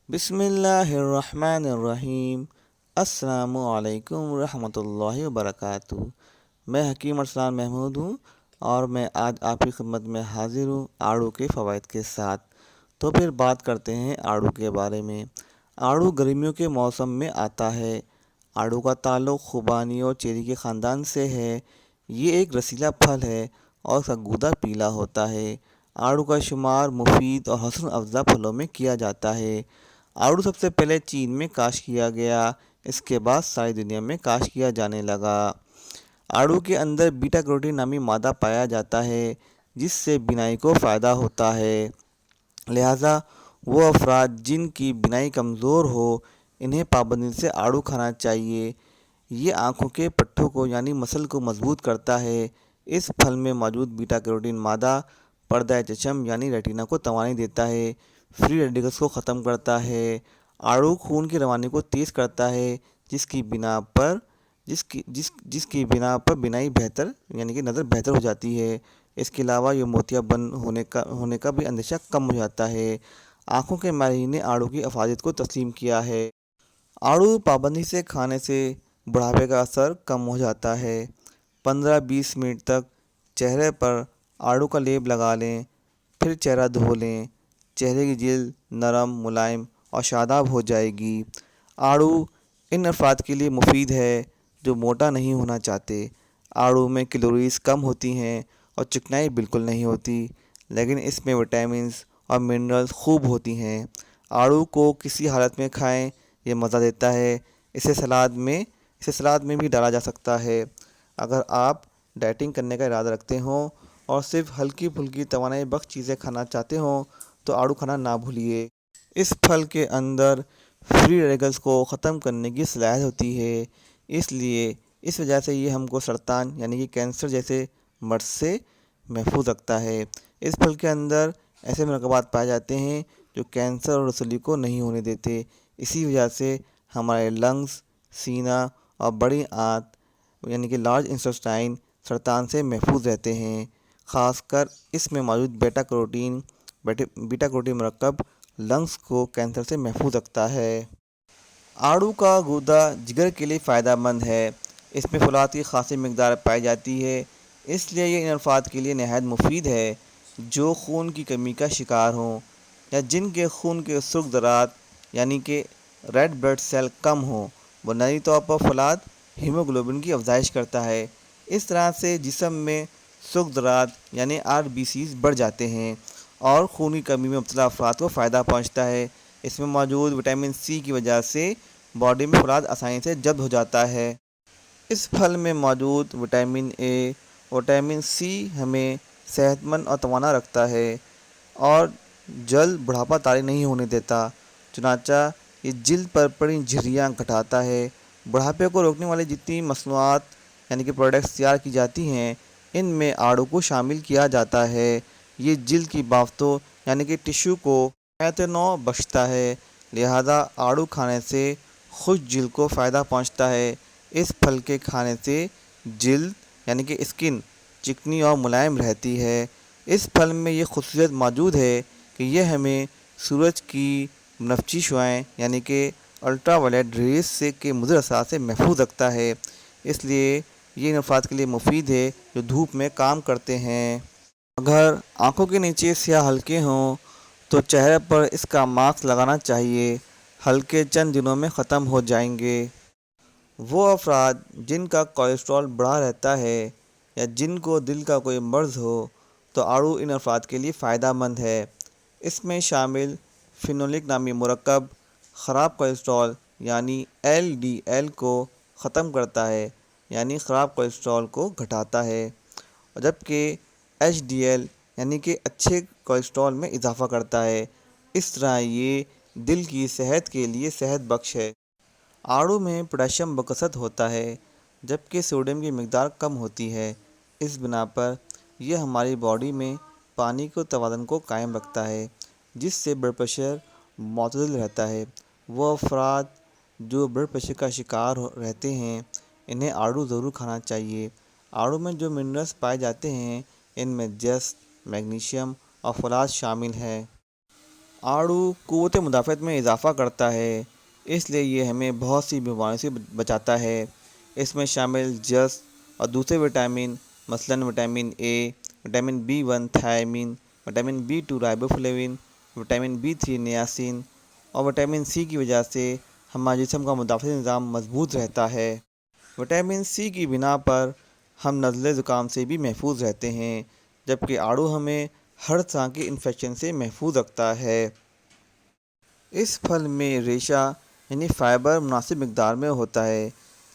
بسم اللہ الرحمن الرحیم۔ السلام علیکم ورحمۃ اللہ وبرکاتہ۔ میں حکیم ارسلان محمود ہوں اور میں آج آپ کی خدمت میں حاضر ہوں آڑو کے فوائد کے ساتھ۔ تو پھر بات کرتے ہیں آڑو کے بارے میں۔ آڑو گرمیوں کے موسم میں آتا ہے۔ آڑو کا تعلق خوبانی اور چیری کے خاندان سے ہے۔ یہ ایک رسیلا پھل ہے اور اس کا گودا پیلا ہوتا ہے۔ آڑو کا شمار مفید اور حوصلہ افزا پھلوں میں کیا جاتا ہے۔ آڑو سب سے پہلے چین میں کاشت کیا گیا، اس کے بعد ساری دنیا میں کاشت کیا جانے لگا۔ آڑو کے اندر بیٹا کیروٹین نامی مادہ پایا جاتا ہے جس سے بینائی کو فائدہ ہوتا ہے، لہٰذا وہ افراد جن کی بینائی کمزور ہو انہیں پابندی سے آڑو کھانا چاہیے۔ یہ آنکھوں کے پٹھوں کو یعنی مسل کو مضبوط کرتا ہے۔ اس پھل میں موجود بیٹا کیروٹین مادہ پردہ چشم یعنی ریٹینا کو توانائی دیتا ہے، فری ریڈیکلز کو ختم کرتا ہے۔ آڑو خون کی روانی کو تیز کرتا ہے جس کی بنا پر بینائی بہتر یعنی کہ نظر بہتر ہو جاتی ہے۔ اس کے علاوہ یہ موتیا بند ہونے کا بھی اندیشہ کم ہو جاتا ہے۔ آنکھوں کے ماہرین نے آڑو کی افادیت کو تسلیم کیا ہے۔ آڑو پابندی سے کھانے سے بڑھاپے کا اثر کم ہو جاتا ہے۔ 15-20 منٹ تک چہرے پر آڑو کا لیپ لگا لیں، پھر چہرہ دھو لیں۔ چہرے کی جلد نرم، ملائم اور شاداب ہو جائے گی۔ آڑو ان افراد کے لیے مفید ہے جو موٹا نہیں ہونا چاہتے۔ آڑو میں کیلوریز کم ہوتی ہیں اور چکنائی بالکل نہیں ہوتی، لیکن اس میں وٹامنز اور منرلز خوب ہوتی ہیں۔ آڑو کو کسی حالت میں کھائیں، یہ مزہ دیتا ہے۔ اسے سلاد میں بھی ڈالا جا سکتا ہے۔ اگر آپ ڈائٹنگ کرنے کا ارادہ رکھتے ہوں اور صرف ہلکی پھلکی توانائی بخش چیزیں کھانا چاہتے ہوں تو آڑو کھانا نہ بھولیے۔ اس پھل کے اندر فری ریڈیکلز کو ختم کرنے کی صلاحیت ہوتی ہے، اس وجہ سے یہ ہم کو سرطان یعنی کہ کینسر جیسے مرض سے محفوظ رکھتا ہے۔ اس پھل کے اندر ایسے مرکبات پائے جاتے ہیں جو کینسر اور رسولی کو نہیں ہونے دیتے۔ اسی وجہ سے ہمارے لنگز، سینہ اور بڑی آنت یعنی کہ لارج انٹسٹائن سرطان سے محفوظ رہتے ہیں۔ خاص کر اس میں موجود بیٹا کیروٹین مرکب لنگز کو کینسر سے محفوظ رکھتا ہے۔ آڑو کا گودا جگر کے لیے فائدہ مند ہے۔ اس میں فولاد کی خاصی مقدار پائی جاتی ہے، اس لیے یہ ان افراد کے لیے نہایت مفید ہے جو خون کی کمی کا شکار ہوں یا جن کے خون کے سرخ ذرات یعنی کہ ریڈ بلڈ سیل کم ہوں۔ بنیادی طور پر فولاد ہیموگلوبن کی افزائش کرتا ہے، اس طرح سے جسم میں سرخ ذرات یعنی RBCs بڑھ جاتے ہیں اور خون کی کمی میں مبتلا افراد کو فائدہ پہنچتا ہے۔ اس میں موجود وٹامن C کی وجہ سے باڈی میں فولاد آسانی سے جذب ہو جاتا ہے۔ اس پھل میں موجود وٹامن A، وٹامن C ہمیں صحت مند اور توانا رکھتا ہے اور جلد بڑھاپا طاری نہیں ہونے دیتا، چنانچہ یہ جلد پر پڑی جھریاں گھٹاتا ہے۔ بڑھاپے کو روکنے والی جتنی مصنوعات یعنی کہ پروڈکٹس تیار کی جاتی ہیں ان میں آڑو کو شامل کیا جاتا ہے۔ یہ جلد کی بافتوں یعنی کہ ٹشو کو حیات نو بخشتا ہے، لہذا آڑو کھانے سے خشک جلد کو فائدہ پہنچتا ہے۔ اس پھل کے کھانے سے جلد یعنی کہ اسکن چکنی اور ملائم رہتی ہے۔ اس پھل میں یہ خصوصیت موجود ہے کہ یہ ہمیں سورج کی بنفشی شعاعیں یعنی کہ الٹرا وائلیٹ ریز کے مضر اثرات سے محفوظ رکھتا ہے، اس لیے یہ ان افراد کے لیے مفید ہے جو دھوپ میں کام کرتے ہیں۔ اگر آنکھوں کے نیچے سیاہ حلقے ہوں تو چہرے پر اس کا ماسک لگانا چاہیے، حلقے چند دنوں میں ختم ہو جائیں گے۔ وہ افراد جن کا کولیسٹرول بڑھا رہتا ہے یا جن کو دل کا کوئی مرض ہو تو آڑو ان افراد کے لیے فائدہ مند ہے۔ اس میں شامل فینولک نامی مرکب خراب کولیسٹرول یعنی LDL کو ختم کرتا ہے یعنی خراب کولیسٹرول کو گھٹاتا ہے، جبکہ HDL یعنی کہ اچھے کولیسٹرول میں اضافہ کرتا ہے۔ اس طرح یہ دل کی صحت کے لیے صحت بخش ہے۔ آڑو میں پوٹاشیم بکثرت ہوتا ہے جبکہ سوڈیم کی مقدار کم ہوتی ہے، اس بنا پر یہ ہماری باڈی میں پانی کے توازن کو قائم رکھتا ہے جس سے بلڈ پریشر معتدل رہتا ہے۔ وہ افراد جو بلڈ پریشر کا شکار رہتے ہیں انہیں آڑو ضرور کھانا چاہیے۔ آڑو میں جو منرلز پائے جاتے ہیں ان میں جست، میگنیشیم اور فولاد شامل ہیں۔ آڑو قوت مدافعت میں اضافہ کرتا ہے، اس لیے یہ ہمیں بہت سی بیماریوں سے بچاتا ہے۔ اس میں شامل جست اور دوسرے وٹامن مثلاً vitamin A, vitamin B1 thiamine, vitamin B2 riboflavin, vitamin B3 niacin اور وٹامن سی کی وجہ سے ہمارے جسم کا مدافعتی نظام مضبوط رہتا ہے۔ وٹامن سی کی بنا پر ہم نزلے زکام سے بھی محفوظ رہتے ہیں، جبکہ آڑو ہمیں ہر طرح کے انفیکشن سے محفوظ رکھتا ہے۔ اس پھل میں ریشہ یعنی فائبر مناسب مقدار میں ہوتا ہے،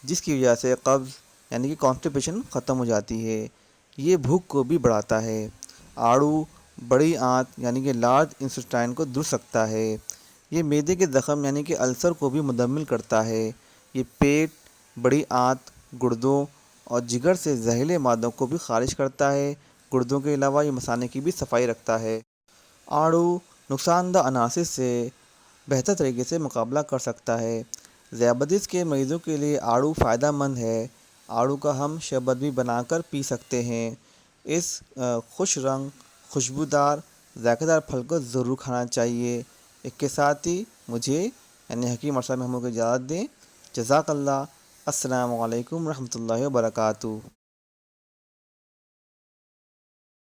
جس کی وجہ سے قبض یعنی کہ کانسٹیپیشن ختم ہو جاتی ہے۔ یہ بھوک کو بھی بڑھاتا ہے۔ آڑو بڑی آنت یعنی کہ لارج انٹسٹائن کو درست رکھتا ہے۔ یہ معدے کے زخم یعنی کہ السر کو بھی مدمل کرتا ہے۔ یہ پیٹ، بڑی آنت، گردوں اور جگر سے زہریلے مادوں کو بھی خارج کرتا ہے۔ گردوں کے علاوہ یہ مثانے کی بھی صفائی رکھتا ہے۔ آڑو نقصان دہ عناصر سے بہتر طریقے سے مقابلہ کر سکتا ہے۔ ذیابیطس کے مریضوں کے لیے آڑو فائدہ مند ہے۔ آڑو کا ہم شربت بھی بنا کر پی سکتے ہیں۔ اس خوش رنگ، خوشبودار، ذائقہ دار پھل کو ضرور کھانا چاہیے۔ اس کے ساتھ ہی مجھے یعنی حکیم ارشد محمود کو اجازت دیں۔ جزاک اللہ۔ السلام علیکم ورحمۃ اللہ وبرکاتہ۔